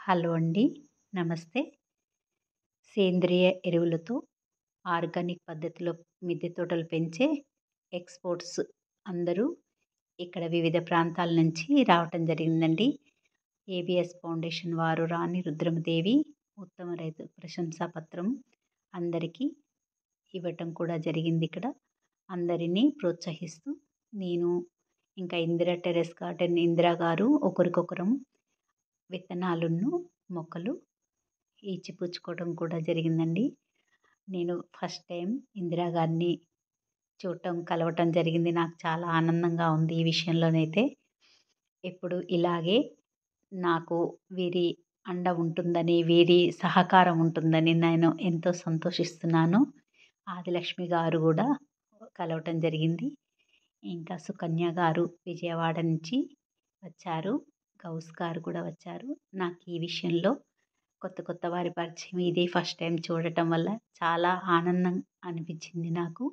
Hello అండి. నమస్తే. సేంద్రియ ఎరువులతో ఆర్గానిక్ పద్ధతిలో మిద్దె తోటలు పెంచే ఎక్స్‌పోర్ట్స్ అందరూ ఇక్కడ వివిధ ప్రాంతాల నుంచి రావటం జరిగిందండి. ఏబీఎస్ ఫౌండేషన్ వారు రాణి రుద్రమదేవి ఉత్తమ రైతు ప్రశంసా పత్రం అందరికీ ఇవ్వటం కూడా జరిగిందిక్కడ. అందరినీ ప్రోత్సహిస్తూ నేను ఇంకా ఇందిరా టెర్రస్ గార్డెన్ ఇందిరా గారు ఒకరికొకరం విత్తనాలును, మొక్కలు ఇచ్చిపుచ్చుకోవడం కూడా జరిగిందండి. నేను ఫస్ట్ టైం ఇందిరా గారిని చూడటం, కలవటం జరిగింది. నాకు చాలా ఆనందంగా ఉంది ఈ విషయంలోనైతే. ఎప్పుడు ఇలాగే నాకు వీరి అండ ఉంటుందని, వీరి సహకారం ఉంటుందని నేను ఎంతో సంతోషిస్తున్నాను. ఆదిలక్ష్మి గారు కూడా కలవటం జరిగింది. ఇంకా సుకన్య గారు విజయవాడ నుంచి వచ్చారు. గౌస్ గారు కూడా వచ్చారు. నాకు ఈ విషయంలో కొత్త కొత్త వారి పరిచయం ఇది ఫస్ట్ టైం చూడటం వల్ల చాలా ఆనందం అనిపించింది నాకు.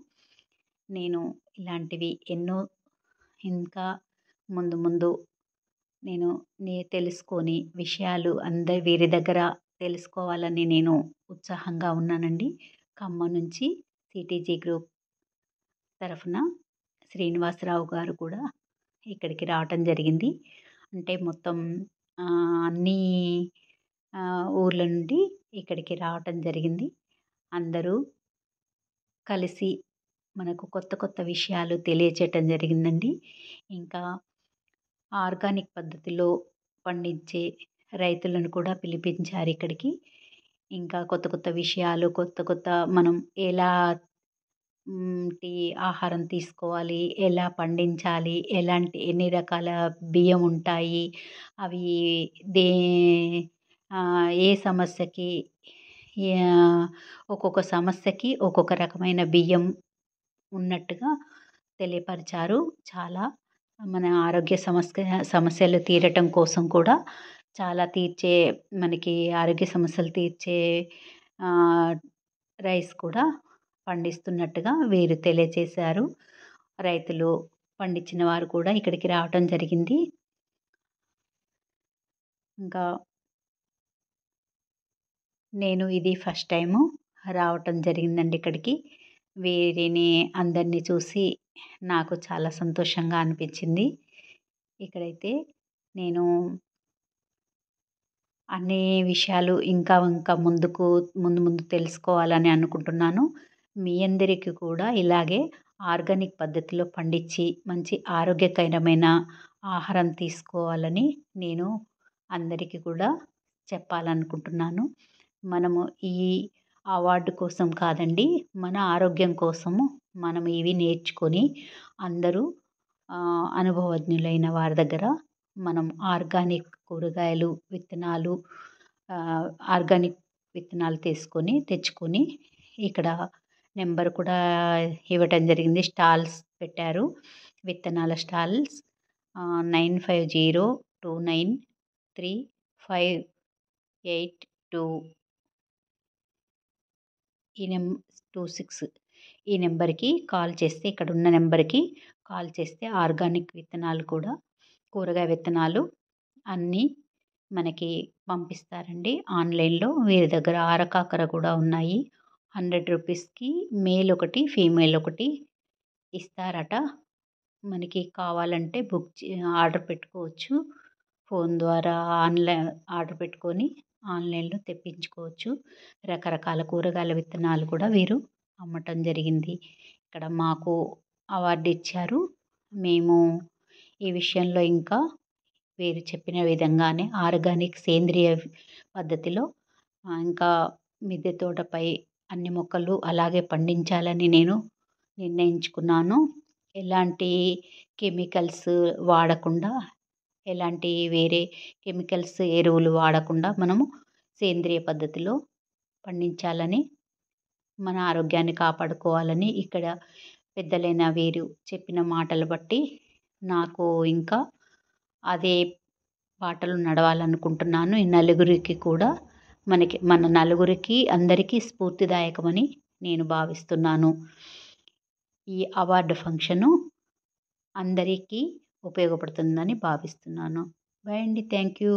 నేను ఇలాంటివి ఎన్నో ఇంకా ముందు ముందు నేను తెలుసుకొని విషయాలు వీరి దగ్గర తెలుసుకోవాలని నేను ఉత్సాహంగా ఉన్నానండి. ఖమ్మం నుంచి సిటీజీ గ్రూప్ తరఫున శ్రీనివాసరావు గారు కూడా ఇక్కడికి రావటం జరిగింది. అంటే మొత్తం అన్నీ ఊర్ల నుండి ఇక్కడికి రావటం జరిగింది. అందరూ కలిసి మనకు కొత్త కొత్త విషయాలు తెలియచేయటం జరిగిందండి. ఇంకా ఆర్గానిక్ పద్ధతిలో పండించే రైతులను కూడా పిలిపించారు ఇక్కడికి. ఇంకా కొత్త కొత్త విషయాలు, కొత్త కొత్త మనం ఎలా ఆహారం తీసుకోవాలి, ఎలా పండించాలి, ఎన్ని రకాల బియ్యం ఉంటాయి, అవి దే ఏ సమస్యకి ఒక్కొక్క సమస్యకి ఒక్కొక్క రకమైన బియ్యం ఉన్నట్టుగా తెలియపరిచారు. చాలా మన ఆరోగ్య సమస్యలు తీరటం కోసం కూడా చాలా మనకి ఆరోగ్య సమస్యలు తీర్చే రైస్ కూడా పండిస్తున్నట్టుగా వీరు తెలియచేశారు. రైతులు పండించిన వారు కూడా ఇక్కడికి రావటం జరిగింది. ఇంకా నేను ఇది ఫస్ట్ టైము రావటం జరిగిందండి ఇక్కడికి. వీరిని అందరినీ చూసి నాకు చాలా సంతోషంగా అనిపించింది. ఇక్కడైతే నేను అన్ని విషయాలు ఇంకా ఇంకా ముందు ముందు తెలుసుకోవాలని అనుకుంటున్నాను. మీ అందరికీ కూడా ఇలాగే ఆర్గానిక్ పద్ధతిలో పండించి మంచి ఆరోగ్యకరమైన ఆహారం తీసుకోవాలని నేను అందరికీ కూడా చెప్పాలనుకుంటున్నాను. మనము ఈ అవార్డు కోసం కాదండి, మన ఆరోగ్యం కోసము మనం ఇవి నేర్చుకొని అందరూ అనుభవజ్ఞులైన వారి దగ్గర మనం ఆర్గానిక్ కూరగాయలు, విత్తనాలు, ఆర్గానిక్ విత్తనాలు తెచ్చుకొని ఇక్కడ నెంబర్ కూడా ఇవ్వటం జరిగింది. స్టాల్స్ పెట్టారు. విత్తనాల స్టాల్స్ 9502935826 ఈ నెంబర్కి కాల్ చేస్తే, ఇక్కడ ఉన్న నెంబర్కి కాల్ చేస్తే ఆర్గానిక్ విత్తనాలు కూడా, కూరగాయ విత్తనాలు అన్నీ మనకి పంపిస్తారండి ఆన్లైన్లో. వీరి దగ్గర ఆరకాకర కూడా ఉన్నాయి. 100 రూపీస్కి మేల్ ఒకటి, ఫీమేల్ ఒకటి ఇస్తారట. మనకి కావాలంటే ఆర్డర్ పెట్టుకోవచ్చు. ఫోన్ ద్వారా ఆర్డర్ పెట్టుకొని ఆన్లైన్లో తెప్పించుకోవచ్చు. రకరకాల కూరగాయల విత్తనాలు కూడా వీరు అమ్మటం జరిగింది. ఇక్కడ మాకు అవార్డు ఇచ్చారు. మేము ఈ విషయంలో ఇంకా వీరు చెప్పిన విధంగానే ఆర్గానిక్ సేంద్రియ పద్ధతిలో ఇంకా మిద్దె తోటపై అన్ని మొక్కలు అలాగే పండించాలని నేను నిర్ణయించుకున్నాను. ఎలాంటి కెమికల్స్ వాడకుండా, ఎలాంటి వేరే కెమికల్స్ ఎరువులు వాడకుండా మనము సేంద్రియ పద్ధతిలో పండించాలని, మన ఆరోగ్యాన్ని కాపాడుకోవాలని ఇక్కడ పెద్దలైన వీరు చెప్పిన మాటలు బట్టి నాకు ఇంకా అదే బాటలో నడవాలనుకుంటున్నాను. ఈ నలుగురికి కూడా మన నలుగురికి అందరికీ స్ఫూర్తిదాయకమని నేను భావిస్తున్నాను. ఈ అవార్డు ఫంక్షను అందరికీ ఉపయోగపడుతుందని భావిస్తున్నాను. బై అండి. Thank you.